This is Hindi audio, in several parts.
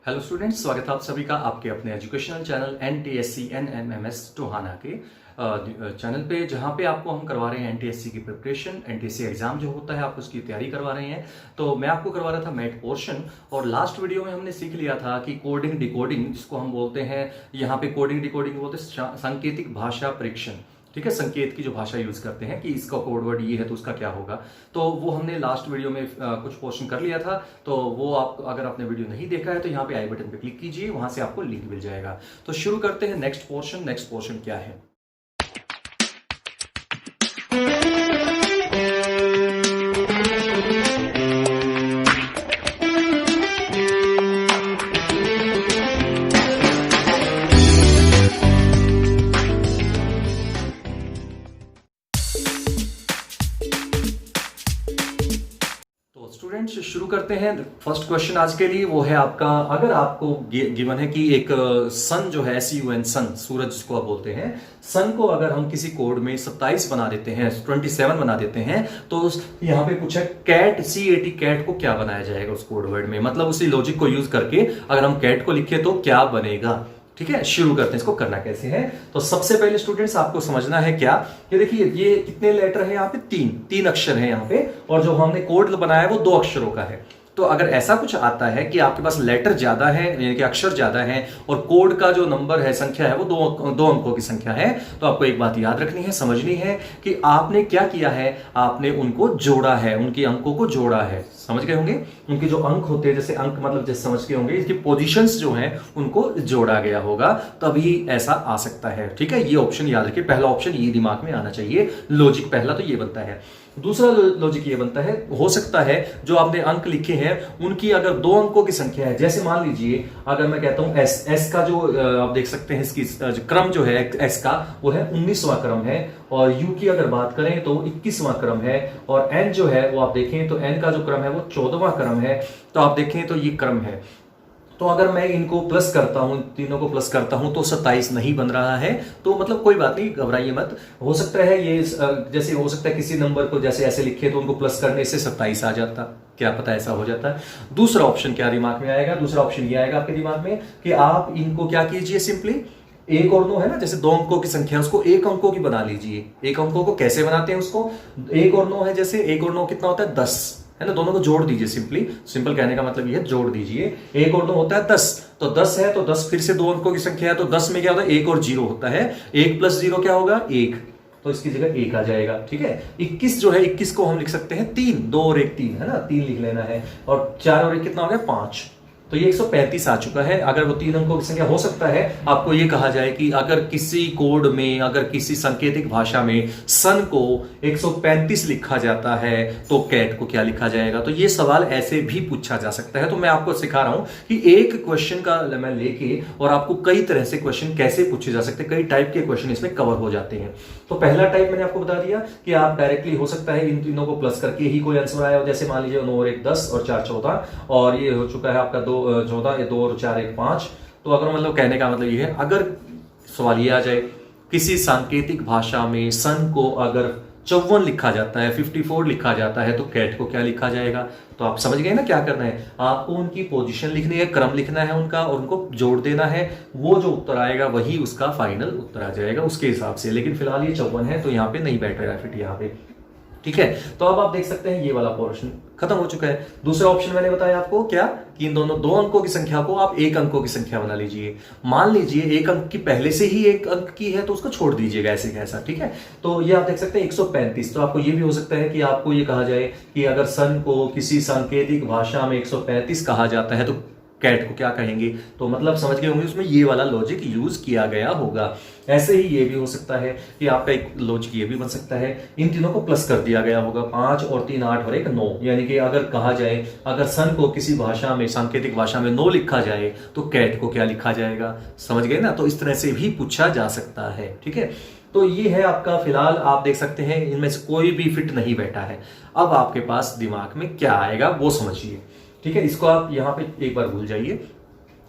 हेलो स्टूडेंट्स, स्वागत है आप सभी का आपके अपने educational channel NTSC NMMS Tohana के चैनल पे, जहाँ पे आपको हम करवा रहे हैं NTSC की प्रिपरेशन। NTSC एग्जाम जो होता है आप उसकी तैयारी करवा रहे हैं। तो मैं आपको करवा रहा था मैथ पोर्शन, और लास्ट वीडियो में हमने सीख लिया था कि कोडिंग डिकोडिंग, जिसको हम बोलते हैं यहाँ पे कोडिंग डिकोडिंग बोलते हैं सांकेतिक भाषा परीक्षण। ठीक है, संकेत की जो भाषा यूज करते हैं कि इसका कोड वर्ड ये है तो उसका क्या होगा, तो वो हमने लास्ट वीडियो में कुछ पोर्शन कर लिया था। तो वो आप अगर आपने वीडियो नहीं देखा है तो यहाँ पे आई बटन पे क्लिक कीजिए, वहां से आपको लिंक मिल जाएगा। तो शुरू करते हैं नेक्स्ट पोर्शन। नेक्स्ट पोर्शन क्या है? स्टूडेंट्स शुरू करते हैं। फर्स्ट क्वेश्चन आज के लिए वो है आपका, अगर आपको गिवन है कि एक सन जो है SUN सन, सूरज जिसको आप बोलते हैं, सन को अगर हम किसी कोड में 27 बना देते हैं, 27 बना देते हैं, तो यहाँ पे पूछा कैट CAT, कैट को क्या बनाया जाएगा उस कोड वर्ड में, मतलब उसी लॉजिक को यूज करके अगर हम कैट को लिखे तो क्या बनेगा। ठीक है, शुरू करते हैं। इसको करना कैसे है, तो सबसे पहले स्टूडेंट्स आपको समझना है क्या, ये देखिए ये कितने लेटर है यहाँ पे, तीन अक्षर है यहाँ पे, और जो हमने कोड बनाया है वो 2 अक्षरों का है। तो अगर ऐसा कुछ आता है कि आपके पास लेटर ज्यादा है, यानी कि अक्षर ज्यादा है, और कोड का जो नंबर है, संख्या है, वो दो अंकों की संख्या है, तो आपको एक बात याद रखनी है, समझनी है कि आपने क्या किया है, आपने उनको जोड़ा है, उनके अंकों को जोड़ा है। समझ गए होंगे, उनके जो अंक होते हैं, जैसे अंक मतलब जैसे समझ गए होंगे, इसकी पोजीशंस जो हैं उनको जोड़ा गया होगा, तभी ऐसा आ सकता है। ठीक है, ये ऑप्शन याद रखिए, पहला ऑप्शन ये दिमाग में आना चाहिए। लॉजिक पहला तो ये बनता है। दूसरा लॉजिक ये बनता है, हो सकता है जो आपने अंक लिखे हैं उनकी अगर 2 अंकों की संख्या है, जैसे मान लीजिए अगर मैं कहता हूं एस का जो आप देख सकते हैं इसकी जो क्रम जो है एस का, वो है 19वां क्रम है, और यू की अगर बात करें तो 21वां क्रम है, और एन जो है वो आप देखें तो एन का जो क्रम है वो 14वां क्रम है। तो आप देखें तो ये क्रम है। तो अगर मैं इनको प्लस करता हूं, तीनों को प्लस करता हूं, तो 27 नहीं बन रहा है। तो मतलब कोई बात नहीं, घबराइए मत। हो सकता है ये जैसे हो सकता है किसी नंबर को जैसे ऐसे लिखे तो उनको प्लस करने से 27 आ जाता, क्या पता ऐसा हो जाता है। दूसरा ऑप्शन क्या दिमाग में आएगा, दूसरा ऑप्शन ये आएगा आपके दिमाग में कि आप इनको क्या कीजिए, सिंपली 1 और 9 है ना, जैसे 2 अंकों की संख्या उसको 1 अंकों की बना लीजिए। 1 अंकों को कैसे बनाते हैं, उसको 1 और 9 है, जैसे 1 और 9 कितना होता है 10 है ना, दोनों को जोड़ दीजिए। सिंपल कहने का मतलब ये है, जोड़ दीजिए। 1 और 9 होता है 10, तो 10 है तो 10 फिर से 2 अंकों की संख्या है, तो 10 में क्या होता है 1 और 0 होता है, 1 + 0 क्या होगा 1, तो इसकी जगह 1 आ जाएगा। ठीक है, 21 जो है 21 को हम लिख सकते हैं 3, 2 और 1 3 है ना, 3 लिख लेना है, और 4 और 1 कितना हो गया 5, तो ये 135 आ चुका है। अगर वो 3 अंकों की संख्या, हो सकता है आपको ये कहा जाए कि अगर किसी कोड में, अगर किसी सांकेतिक भाषा में सन को 135 लिखा जाता है तो कैट को क्या लिखा जाएगा। तो ये सवाल ऐसे भी पूछा जा सकता है। तो मैं आपको सिखा रहा हूं कि एक क्वेश्चन का मैं लेके और आपको कई तरह से क्वेश्चन कैसे पूछे जा सकते हैं, कई टाइप के क्वेश्चन इसमें कवर हो जाते हैं। तो पहला टाइप मैंने आपको बता दिया कि आप डायरेक्टली, हो सकता है इन तीनों को प्लस करके ही कोई आंसर आया हो, जैसे मान लीजिए 9 और 1 10 और 4 14, और ये हो चुका है आपका 2 14, 2 और 4 1 5। तो अगर मतलब कहने का मतलब ये है, अगर सवाल ये आ जाए किसी सांकेतिक भाषा में सन को अगर 54 लिखा जाता है, 54 लिखा जाता है, तो कैट को क्या लिखा जाएगा। तो आप समझ गए ना क्या करना है, आपको उनकी पोजीशन लिखनी है, क्रम लिखना है उनका, और उनको जोड़ देना है। वो जो उत्तर आएगा वही उसका फाइनल उत्तर आ जाएगा उसके हिसाब से। लेकिन फिलहाल ये 54 है तो यहाँ पे नहीं बैठेगा फिट यहाँ पे। ठीक है, तो अब आप देख सकते हैं ये वाला पोर्शन खत्म हो चुका है। दूसरा ऑप्शन मैंने बताया आपको क्या, कि इन दोनों 2 अंकों की संख्या को आप 1 अंकों की संख्या बना लीजिए। मान लीजिए 1 अंक की पहले से ही 1 अंक की है तो उसको छोड़ दीजिएगा ऐसे कैसा। ठीक है, तो ये आप देख सकते हैं 135। तो आपको ये भी हो सकता है कि आपको ये कहा जाए कि अगर सन को किसी सांकेतिक भाषा में 135 कहा जाता है तो कैट को क्या कहेंगे। तो मतलब समझ गए होंगे, उसमें ये वाला लॉजिक यूज किया गया होगा। ऐसे ही ये भी हो सकता है कि आपका एक लॉजिक ये भी बन सकता है, इन तीनों को प्लस कर दिया गया होगा, 5 और 3 8 और 1 9, यानी कि अगर कहा जाए अगर सन को किसी भाषा में, सांकेतिक भाषा में 9 लिखा जाए तो कैट को क्या लिखा जाएगा। समझ गए ना, तो इस तरह से भी पूछा जा सकता है। ठीक है, तो ये है आपका, फिलहाल आप देख सकते हैं इनमें से कोई भी फिट नहीं बैठा है। अब आपके पास दिमाग में क्या आएगा वो समझिए। ठीक है, इसको आप यहां पे एक बार भूल जाइए।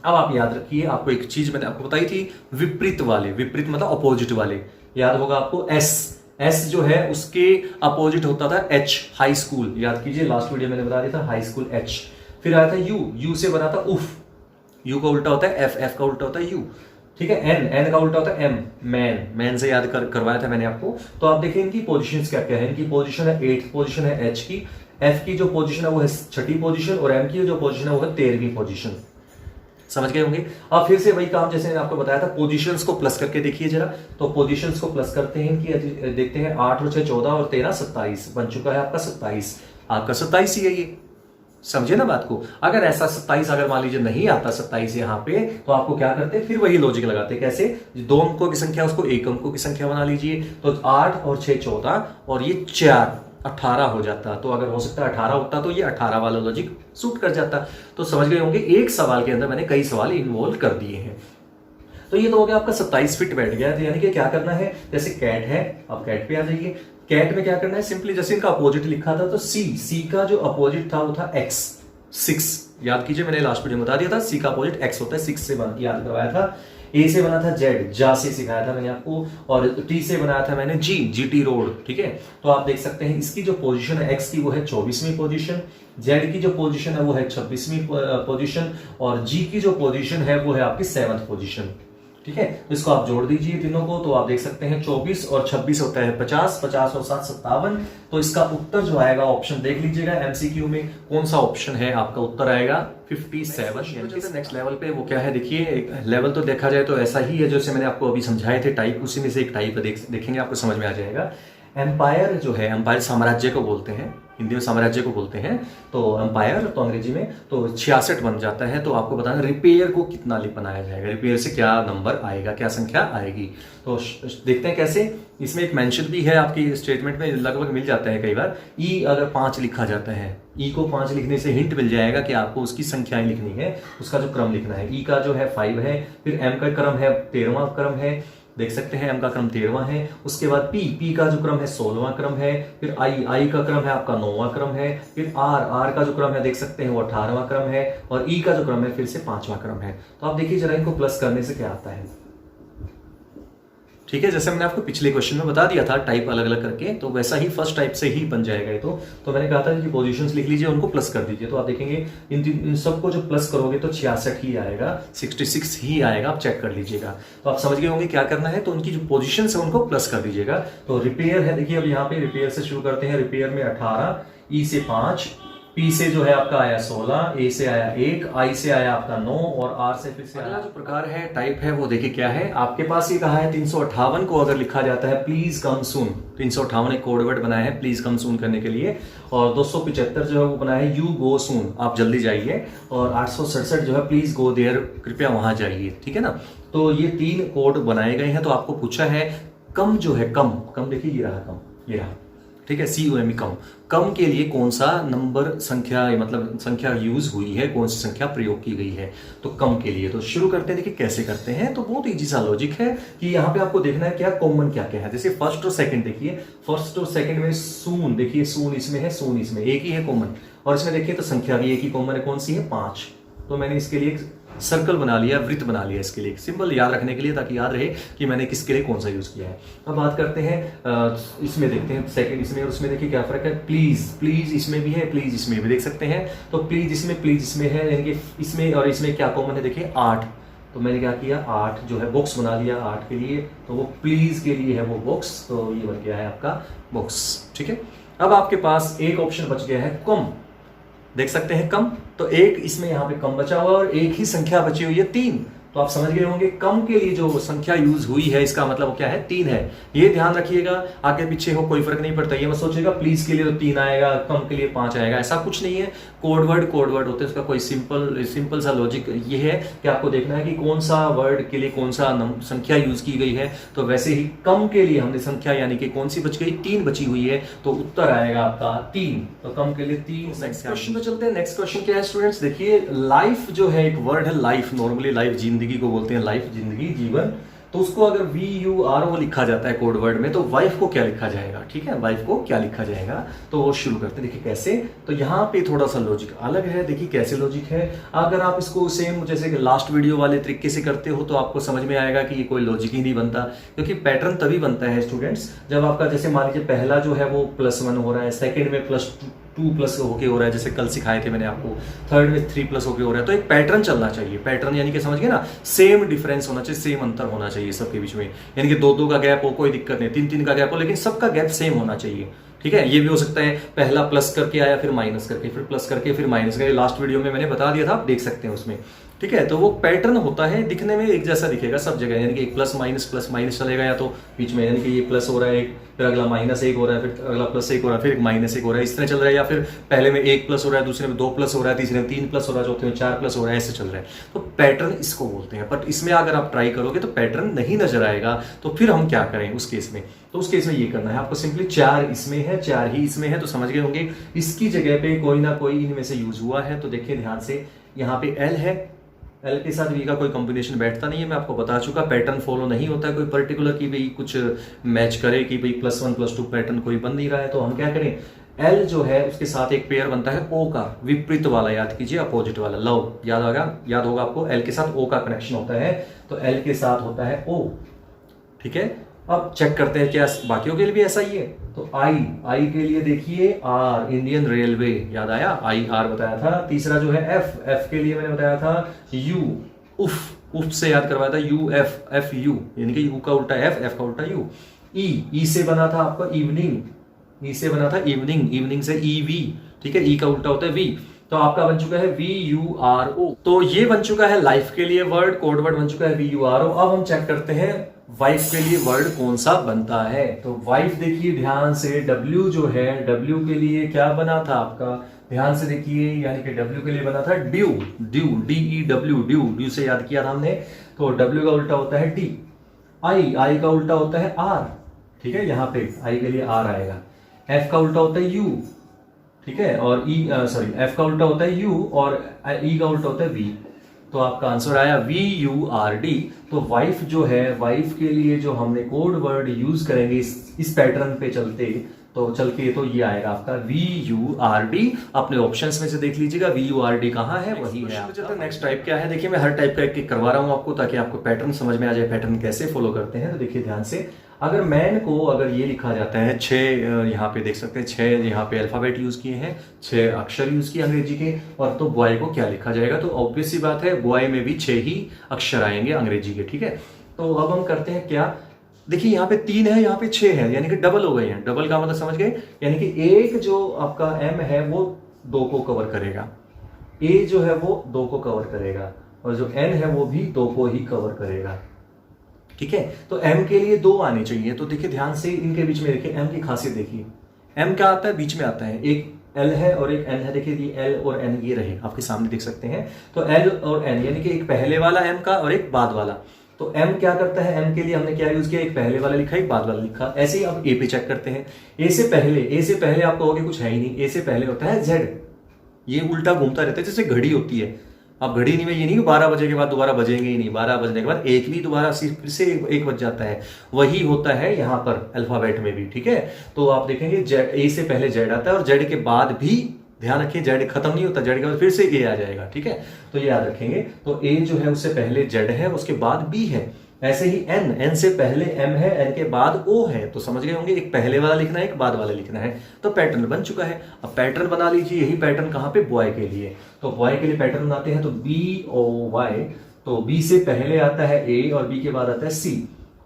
अब आप याद रखिए, आपको एक चीज मैंने आपको बताई थी, विपरीत वाले, विपरीत मतलब अपोजिट वाले, याद होगा आपको एस जो है उसके अपोजिट होता था एच, हाई स्कूल। याद कीजिए, लास्ट वीडियो मैंने बता दिया था हाई स्कूल एच। फिर आया था यू से बना था उफ, यू का उल्टा होता है एफ, एफ का उल्टा होता है यू, ठीक है। एन, एन का उल्टा होता है एम, मैन, मैन से याद करवाया था मैंने आपको। तो आप देखिए इनकी पोजीशंस क्या क्या है। इनकी पोजीशन है 8th पोजीशन है एच की, एफ की जो पोजीशन है वो है 6ठी पोजीशन, और एम की जो पोजीशन है वो है 13वीं पोजीशन। समझ गए होंगे। अब फिर से वही काम जैसे मैंने आपको बताया था, पोजीशंस को प्लस करके देखिए जरा। तो पोजीशंस को प्लस करते हैं इनकी, देखते हैं 8 और 6 14 और 13 27 बन चुका है आपका 27। आपका 27 ही है ये, समझे ना बात को। अगर ऐसा 27 अगर मान लीजिए नहीं आता 27 यहाँ पे, तो आपको क्या करते हैं, फिर वही लॉजिक लगाते हैं। कैसे? 2 अंकों की संख्या उसको 1 अंकों की संख्या बना लीजिए। तो 8 और 6 14 और ये 4 18 हो जाता। तो अगर हो सकता है 18 होता तो ये 18 वाला लॉजिक सूट कर जाता। तो समझ गए होंगे, एक सवाल के अंदर मैंने कई सवाल इन्वॉल्व कर दिए हैं। तो ये तो हो गया आपका 27 फिट बैठ गया। तो यानी कि क्या करना है, जैसे कैट है, अब कैट पे आ जाइए। कैट में क्या करना है, सिंपली जैसे इनका अपोजिट लिखा था तो सी का जो अपोजिट था वो था एक्स, 6। याद कीजिए, मैंने लास्ट वीडियो में बता दिया था, सी का अपोजिट एक्स होता है, 6 से याद करवाया था। ए से बना था जेड, जा से सिखाया था मैंने आपको, और टी से बनाया था मैंने जी, जीटी रोड, ठीक है। तो आप देख सकते हैं इसकी जो पोजीशन है एक्स की वो है 24वीं पोजीशन, जेड की जो पोजीशन है वो है 26वीं पोजीशन, और जी की जो पोजीशन है वो है आपकी 7th पोजीशन, ठीक है। तो इसको आप जोड़ दीजिए तीनों को, तो आप देख सकते हैं 24 और 26 होता है 50, 50 और 7 57। तो इसका उत्तर जो आएगा, ऑप्शन देख लीजिएगा एमसीक्यू में कौन सा ऑप्शन है, आपका उत्तर आएगा 57। नेक्स्ट लेवल पे वो क्या है देखिए, लेवल तो देखा जाए तो ऐसा ही है जैसे मैंने आपको अभी समझाए थे टाइप, उसी में से एक टाइप देखेंगे आपको समझ में आ जाएगा। एम्पायर जो है, एम्पायर साम्राज्य को बोलते हैं, हिंदी में साम्राज्य को बोलते हैं। तो एम्पायर तो अंग्रेजी में तो 66 बन जाता है। तो आपको बताना रिपेयर को कितना बनाया जाएगा, रिपेयर से क्या नंबर आएगा, क्या संख्या आएगी। तो देखते हैं कैसे। इसमें एक मेंशन भी है आपकी स्टेटमेंट में, लगभग मिल जाता है कई बार। ई अगर 5 लिखा जाता है, ई को 5 लिखने से हिंट मिल जाएगा कि आपको उसकी संख्याएं लिखनी है, उसका जो क्रम लिखना है। ई का जो है 5 है, फिर एम का क्रम है 13वां क्रम है, देख सकते हैं एम का क्रम 13वां है। उसके बाद पी का जो क्रम है 16वां क्रम है, फिर आई का क्रम है आपका 9वां क्रम है, फिर आर का जो क्रम है देख सकते हैं वो 18वां क्रम है, और ई का जो क्रम है फिर से 5वां क्रम है। तो आप देखिए जरा इनको प्लस करने से क्या आता है, ठीक है। जैसे मैंने आपको पिछले क्वेश्चन में बता दिया था टाइप अलग अलग करके, तो वैसा ही फर्स्ट टाइप से ही बन जाएगा ये। तो मैंने कहा था कि पोजीशंस लिख लीजिए, उनको प्लस कर दीजिए। तो आप देखेंगे इन सबको जो प्लस करोगे तो 66 ही आएगा, 66 ही आएगा, आप चेक कर लीजिएगा। तो आप समझ गए होंगे क्या करना है। तो उनकी जो पोजीशंस है उनको प्लस कर दीजिएगा। तो रिपेयर है, देखिए अब यहाँ पे रिपेयर से शुरू करते हैं। रिपेयर में 18, ई से 5, पी से जो है आपका आया 16, ए से आया 1, आई से आया आपका 9, और आर से फिर से अगला जो प्रकार है टाइप है वो देखिए क्या है। आपके पास ये कहा है 358 को अगर लिखा जाता है प्लीज कम सून, 358 एक कोड वर्ड बनाया है प्लीज कम सून करने के लिए, और 275 जो है वो बनाया है यू गो सून, आप जल्दी जाइए, और 867 जो है प्लीज गो देयर, कृपया वहां जाइए, ठीक है ना। तो ये 3 कोड बनाए गए हैं। तो आपको पूछा है कम जो है, कम देखिए ये रहा कम, ये रहा, ठीक है, COME कम के लिए कौन सा नंबर संख्या, मतलब संख्या यूज हुई है, कौन सी संख्या प्रयोग की गई है, तो कम के लिए। तो शुरू करते हैं, देखिए कैसे करते हैं। तो बहुत इजी सा लॉजिक है कि यहाँ पे आपको देखना है क्या कॉमन क्या क्या है। जैसे फर्स्ट और सेकंड देखिए, फर्स्ट और सेकंड में सून, देखिए सून इसमें है, सून इसमें, एक ही है कॉमन, और इसमें देखिए तो संख्या भी एक ही कॉमन है, कौन सी है 5। तो मैंने इसके लिए सर्कल बना लिया, वृत्त बना लिया इसके लिए, सिंपल याद रखने के लिए, ताकि याद रहे कि मैंने किसके लिए कौन सा यूज किया है। अब बात करते हैं इसमें, देखते हैं सेकंड इसमें और उसमें, देखिए क्या फर्क है। प्लीज इसमें भी है, प्लीज इसमें भी, देख सकते हैं। तो प्लीज इसमें है, यानी कि इसमें और इसमें क्या कॉमन है, देखिए 8। तो मैंने क्या किया, 8 जो है बॉक्स बना लिया 8 के लिए, तो वो प्लीज के लिए है वो बॉक्स, तो ये बन गया है आपका बॉक्स, ठीक है। अब आपके पास एक ऑप्शन बच गया है कम, देख सकते हैं कम, तो एक इसमें यहां पे कम बचा हुआ, और एक ही संख्या बची हुई है 3। तो आप समझ गए होंगे कम के लिए जो संख्या यूज हुई है इसका मतलब क्या है, 3 है। ये ध्यान रखिएगा, आगे पीछे हो कोई फर्क नहीं पड़ता। ये मत सोचिएगा प्लीज के लिए तो 3 आएगा, कम के लिए 5 आएगा, ऐसा कुछ नहीं है। कोड वर्ड होते हैं, उसका कोई सिंपल सा लॉजिक ये है कि आपको देखना है कि कौन सा वर्ड के लिए कौन सा संख्या यूज की गई है। तो वैसे ही कम के लिए हमने संख्या यानी कि कौन सी बच गई, 3 बची हुई है, तो उत्तर आएगा आपका 3। तो कम के लिए 3। नेक्स्ट क्वेश्चन पे चलते हैं। नेक्स्ट क्वेश्चन क्या है स्टूडेंट्स, देखिए लाइफ जो है, एक वर्ड है लाइफ, नॉर्मली लाइफ जिंदगी को बोलते हैं, लाइफ जिंदगी जीवन। तो उसको अगर VURO लिखा जाता है कोड वर्ड में, तो वाइफ को क्या लिखा जाएगा, ठीक है, वाइफ को क्या लिखा जाएगा। तो वो शुरू करते हैं, देखिए कैसे। तो यहाँ पे थोड़ा सा लॉजिक अलग है, देखिए कैसे लॉजिक है। अगर आप इसको सेम जैसे लास्ट वीडियो वाले तरीके से करते हो तो आपको समझ में आएगा कि ये कोई लॉजिक ही नहीं बनता, क्योंकि पैटर्न तभी बनता है स्टूडेंट्स जब आपका, जैसे मान लीजिए पहला जो है वो +1 हो रहा है, सेकेंड में 2 प्लस होके हो रहा है, जैसे कल सिखाए थे मैंने आपको, थर्ड में 3 प्लस होके हो रहा है। तो एक पैटर्न चलना चाहिए, पैटर्न यानी कि समझ गए ना, सेम डिफरेंस होना चाहिए, सेम अंतर होना चाहिए सबके बीच में, यानी कि 2-2 का गैप हो कोई दिक्कत नहीं, 3-3 का गैप हो, लेकिन सबका गैप सेम होना चाहिए। ठीक है, ये भी हो सकता है पहला प्लस करके आया, फिर माइनस करके, फिर प्लस करके, फिर माइनस करके, लास्ट वीडियो में मैंने बता दिया था, आप देख सकते हैं उसमें। ठीक है, तो वो पैटर्न होता है, दिखने में एक जैसा दिखेगा सब जगह, यानी कि एक प्लस माइनस चलेगा, या तो बीच में यानी कि ये प्लस हो रहा है एक, फिर अगला -1 हो रहा है, फिर अगला +1 हो रहा है, फिर -1 हो रहा है, इस तरह चल रहा है, या फिर पहले में 1 प्लस हो रहा है, दूसरे में 2 प्लस हो रहा है, तीसरे में 3 प्लस हो रहा है, चौथे में 4 प्लस हो रहा है, ऐसे चल रहा है। तो पैटर्न इसको बोलते हैं। बट इसमें अगर आप ट्राई करोगे तो पैटर्न नहीं नजर आएगा, तो फिर हम क्या करें उस केस में? तो उस केस में ये करना है आपको, सिंपली 4 इसमें है, 4 ही इसमें है, तो समझ गए होंगे इसकी जगह पे कोई ना कोई इनमें से यूज हुआ है। तो देखिए ध्यान से, यहाँ पे L है, L के साथ V का कोई कॉम्बिनेशन बैठता नहीं है, मैं आपको बता चुका, पैटर्न फॉलो नहीं होता है कोई पर्टिकुलर कि भाई कुछ मैच करे कि भाई +1 +2 पैटर्न कोई बन नहीं रहा है। तो हम क्या करें, L जो है उसके साथ एक पेयर बनता है O का, विपरीत वाला, याद कीजिए, अपोजिट वाला, लव, याद होगा आपको, L के साथ O का कनेक्शन होता है, तो L के साथ होता है O। ठीक है, अब चेक करते हैं क्या बाकियों के लिए भी ऐसा ही है। तो आई के लिए देखिए R, इंडियन रेलवे, याद आया, IR बताया था। तीसरा जो है F के लिए मैंने बताया था U, उफ से याद करवाया था, FU, यानी कि U का उल्टा F का उल्टा U। E से बना था आपका इवनिंग, E से बना था इवनिंग से EV। ठीक है, E का उल्टा होता है V, तो आपका बन चुका है VURO। तो ये बन चुका है लाइफ के लिए वर्ड, कोड वर्ड बन चुका है VURO। अब हम चेक करते हैं वाइफ के लिए वर्ड कौन सा बनता है। तो वाइफ देखिए ध्यान से, W जो है, W के लिए क्या बना था आपका, ध्यान से देखिए, यानी कि W के लिए बना था ड्यू, ड्यू से याद किया था हमने। तो W का उल्टा होता है D। I का उल्टा होता है R। ठीक है, यहाँ पे I के लिए R आएगा। F का उल्टा होता है U। ठीक है, और F का उल्टा होता है U, और E का उल्टा होता है V। तो आपका आंसर आया VURD। तो वाइफ जो है, वाइफ के लिए जो हमने कोड वर्ड यूज करेंगे इस पैटर्न पे चल के तो ये आएगा आपका VURD। अपने ऑप्शंस में से देख लीजिएगा VURD कहाँ है, वही है। नेक्स्ट टाइप क्या है, देखिए मैं हर टाइप का एक करवा रहा हूँ आपको, ताकि आपको पैटर्न समझ में आ जाए, पैटर्न कैसे फॉलो करते हैं। तो देखिए ध्यान से, अगर मैन को अगर ये लिखा जाता है 6, यहाँ पे देख सकते हैं 6 यहाँ पे अल्फाबेट यूज किए हैं, 6 अक्षर यूज किए अंग्रेजी के, और तो बॉय को क्या लिखा जाएगा, तो ऑब्वियस सी बात है बॉय में भी 6 ही अक्षर आएंगे अंग्रेजी के। ठीक है, तो अब हम करते हैं क्या, देखिए यहाँ पे 3 है, यहाँ पे 6 है, यानी कि डबल हो गए हैं। डबल का मतलब समझ गए, यानी कि एक जो आपका M है वो 2 को कवर करेगा, A जो है वो 2 को कवर करेगा, और जो N है वो भी 2 को ही कवर करेगा। ठीक है, तो M के लिए 2 आनी चाहिए। तो देखिए ध्यान से, इनके बीच में देखिए M की खासियत देखिए, M क्या आता है, बीच में आता है, एक L है और एक N है। देखिए ये L और N ये रहे आपके सामने देख सकते हैं। तो L और N यानी कि एक पहले वाला M का और एक बाद वाला। तो M क्या करता है, M के लिए हमने क्या यूज किया, एक पहले वाला लिखा, एक बाद वाला लिखा। ऐसे ही अब A पे चेक करते हैं। A से पहले आप कहोगे कुछ है ही नहीं, A से पहले होता है Z। ये उल्टा घूमता रहता है, जैसे घड़ी होती है। अब घड़ी नहीं में ये नहीं कि 12 बजे के बाद दोबारा बजेंगे ही नहीं, 12 बजने के बाद एक भी दोबारा फिर से एक बज जाता है, वही होता है यहाँ पर अल्फाबेट में भी। ठीक है, तो आप देखेंगे A से पहले Z आता है, और Z के बाद भी ध्यान रखिए Z खत्म नहीं होता, Z के बाद फिर से A आ जाएगा। ठीक है, तो ये याद रखेंगे। तो A जो है उससे पहले Z है, उसके बाद B है। ऐसे ही N से पहले M है, N के बाद O है। तो समझ गए होंगे, एक पहले वाला लिखना है, एक बाद वाला लिखना है। तो पैटर्न बन चुका है। अब पैटर्न बना लीजिए, यही पैटर्न कहाँ पे, बॉय के लिए। तो बॉय के लिए पैटर्न बनाते हैं, तो BOY। तो B से पहले आता है A, और B के बाद आता है C।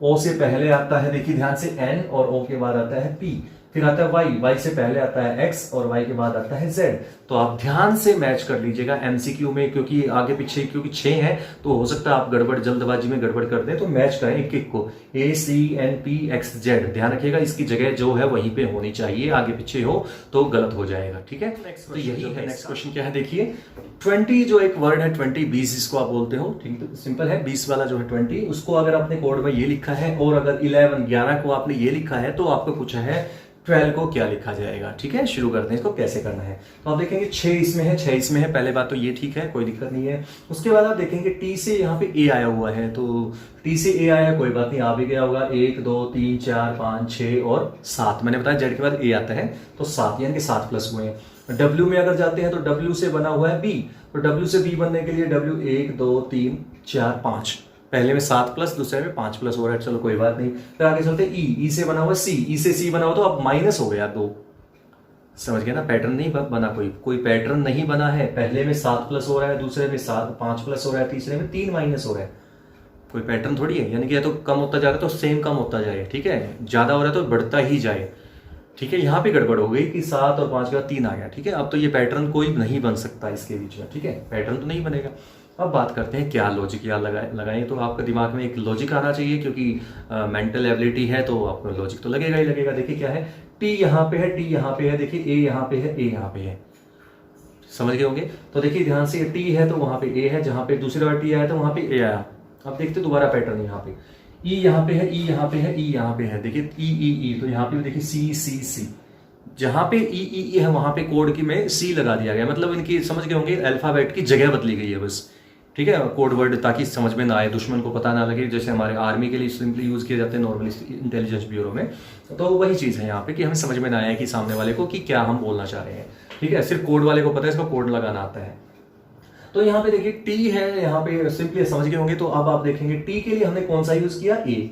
O से पहले आता है, देखिए ध्यान से, N, और O के बाद आता है P। फिर आता है Y से पहले आता है X, और Y के बाद आता है Z। तो आप ध्यान से मैच कर लीजिएगा MCQ में, क्योंकि आगे पीछे क्योंकि 6 है, तो हो सकता है आप जल्दबाजी में गड़बड़ कर दें। तो मैच करें एक एक को, ACNPXZ। ध्यान रखिएगा, इसकी जगह जो है वहीं पे होनी चाहिए, आगे पीछे हो तो गलत हो जाएगा। ठीक है, तो यही है। नेक्स्ट क्वेश्चन क्या है, देखिए 20 जो एक वर्ड है, 20 जिसको आप बोलते हो, ठीक, सिंपल है। 20 वाला जो है 20, उसको अगर आपने कोड में ये लिखा है, और अगर 11 को आपने ये लिखा है, तो आपको पूछा है 12 को क्या लिखा जाएगा। ठीक है, शुरू करते हैं इसको कैसे करना है। तो आप देखेंगे 6 इसमें है, 6 इसमें है, पहले बात तो ये ठीक है, कोई दिक्कत नहीं है। उसके बाद आप देखेंगे T से यहाँ पे A आया हुआ है, तो T से A आया, कोई बात नहीं, आ भी गया होगा। 1 2 3 4 5 6 और 7, मैंने बताया Z के बाद A आता है, तो 7 यानी कि 7 प्लस हुए हैं। W में अगर जाते हैं तो W से बना हुआ है B, तो W से B बनने के लिए W 1 2 3 4 5, पहले में 7 प्लस, दूसरे में 5 प्लस हो रहा है, चलो कोई बात नहीं। फिर आगे चलते E से बना हुआ C, E से C बना हुआ, तो अब माइनस हो गया 2, समझ गए ना, पैटर्न नहीं बना, कोई पैटर्न नहीं बना है। पहले में 7 प्लस हो रहा है, दूसरे में 5 प्लस हो रहा है, तीसरे में 3 माइनस हो रहा है, कोई पैटर्न थोड़ी है। यानी कि या तो कम होता जा रहा है तो सेम कम होता जाए, ठीक है, ज्यादा हो रहा है तो बढ़ता ही जाए, ठीक है। यहाँ पे गड़बड़ हो गई कि 7 और 5 के बाद 3 आ गया, ठीक है। अब तो ये पैटर्न कोई नहीं बन सकता इसके बीच में, ठीक है, पैटर्न तो नहीं बनेगा। अब बात करते हैं क्या लॉजिक या लगाएं, तो आपके दिमाग में एक लॉजिक आना चाहिए, क्योंकि मेंटल एबिलिटी है तो आपको लॉजिक तो लगेगा ही लगेगा। देखिए क्या है, टी यहाँ पे है, टी यहाँ पे है, देखिए ए यहाँ पे है, ए यहाँ पे है, समझ गए होंगे। तो देखिए ध्यान से, टी है तो वहां पे ए है, जहां पे दूसरी बार टी आया तो वहां पे ए आया। अब देखते दोबारा पैटर्न, यहाँ पे ई यहाँ पे है, ई यहाँ पे है, ई यहाँ पे है, देखिए ई ई ई, तो यहाँ पे भी देखिए सी सी सी, जहां पे ई ई ई है वहां पे कोड की में सी लगा दिया गया, मतलब इनकी समझ गए होंगे अल्फाबेट की जगह बदली गई है बस, ठीक है, कोड वर्ड, ताकि समझ में ना आए, दुश्मन को पता ना लगे। जैसे हमारे आर्मी के लिए सिंपली यूज किए जाते हैं नॉर्मली इंटेलिजेंस ब्यूरो में, तो वही चीज है यहाँ पे कि हमें समझ में ना आए कि सामने वाले को कि क्या हम बोलना चाह रहे हैं, ठीक है। सिर्फ कोड वाले को पता है, इसको कोड लगाना आता है। तो यहाँ पे देखिए टी है, यहाँ पे सिंपली समझ गए होंगे। तो अब आप देखेंगे टी के लिए हमने कौन सा यूज किया, ए,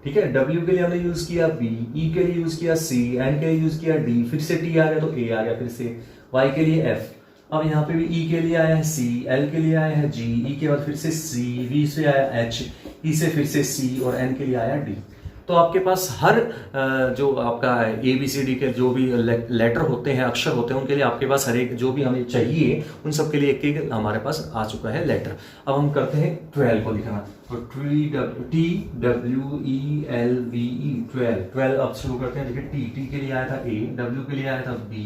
ठीक है, डब्ल्यू के लिए हमने यूज किया बी, ई के लिए यूज किया सी, एन के लिए यूज किया डी, फिर से टी आ गया तो ए आ गया, फिर से वाई के लिए एफ, अब यहाँ पे भी ई के लिए आया है सी, एल के लिए आया है जी, ई के बाद फिर से सी, वी से आया एच, ई से फिर से सी, और एन के लिए आया डी। तो आपके पास हर जो आपका ए बी सी डी के जो भी लेटर होते हैं, अक्षर होते हैं, उनके लिए आपके पास हर एक जो भी हमें चाहिए उन सब के लिए एक एक हमारे पास आ चुका है लेटर। अब हम करते हैं 12 को लिखना, तो T W E L V E, 12 अब शुरू करते हैं। देखिए टी के लिए आया था ए, डब्ल्यू के लिए आया था बी,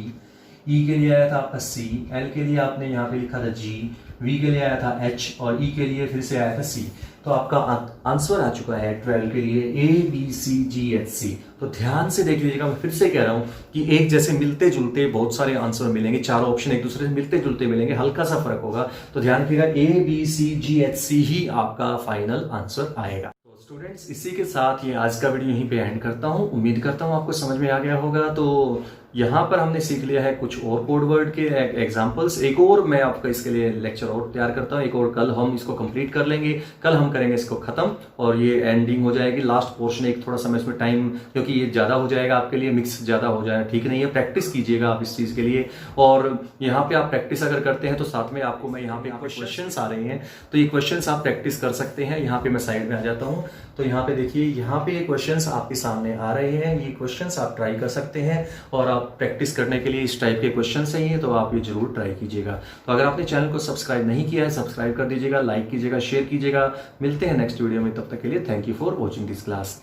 ई के लिए आया था आपका सी, एल के लिए आपने यहाँ पे लिखा था जी, वी के लिए आया था एच, और ई के लिए फिर से आया था सी। तो आपका आंसर आ चुका है 12 के लिए A B C ji H C. तो ध्यान से देख लीजिएगा, मैं फिर से कह रहा हूं कि एक जैसे मिलते जुलते बहुत सारे आंसर मिलेंगे, चारों ऑप्शन एक दूसरे से मिलते जुलते मिलेंगे, हल्का सा फर्क होगा। तो ध्यान रखिएगा A B C ji H C ही आपका फाइनल आंसर आएगा। तो स्टूडेंट्स, इसी के साथ ये आज का वीडियो यहीं पे एंड करता हूं। उम्मीद करता हूं आपको समझ में आ गया होगा। तो यहाँ पर हमने सीख लिया है कुछ और कोड वर्ड के एग्जांपल्स। एक और मैं आपका इसके लिए लेक्चर और तैयार करता हूँ, एक और कल हम इसको कंप्लीट कर लेंगे, कल हम करेंगे इसको खत्म और ये एंडिंग हो जाएगी, लास्ट पोर्शन। एक थोड़ा सा मैं इसमें टाइम, क्योंकि ये ज्यादा हो जाएगा आपके लिए, मिक्स ज्यादा हो जाएगा, ठीक नहीं है। प्रैक्टिस कीजिएगा आप इस चीज के लिए, और यहाँ पे आप प्रैक्टिस अगर करते हैं तो साथ में आपको मैं यहाँ पे क्वेश्चंस आ रहे हैं, तो ये क्वेश्चंस आप प्रैक्टिस कर सकते हैं। यहाँ पे मैं साइड में आ जाता हूँ, तो यहाँ पे देखिए, यहाँ पे क्वेश्चंस आपके सामने आ रहे हैं, ये क्वेश्चंस आप ट्राई कर सकते हैं, और आप प्रैक्टिस करने के लिए इस टाइप के क्वेश्चन चाहिए तो आप ये जरूर ट्राई कीजिएगा। तो अगर आपने चैनल को सब्सक्राइब नहीं किया है, सब्सक्राइब कर दीजिएगा, लाइक कीजिएगा, शेयर कीजिएगा। मिलते हैं नेक्स्ट वीडियो में, तब तक के लिए thank you for watching this class.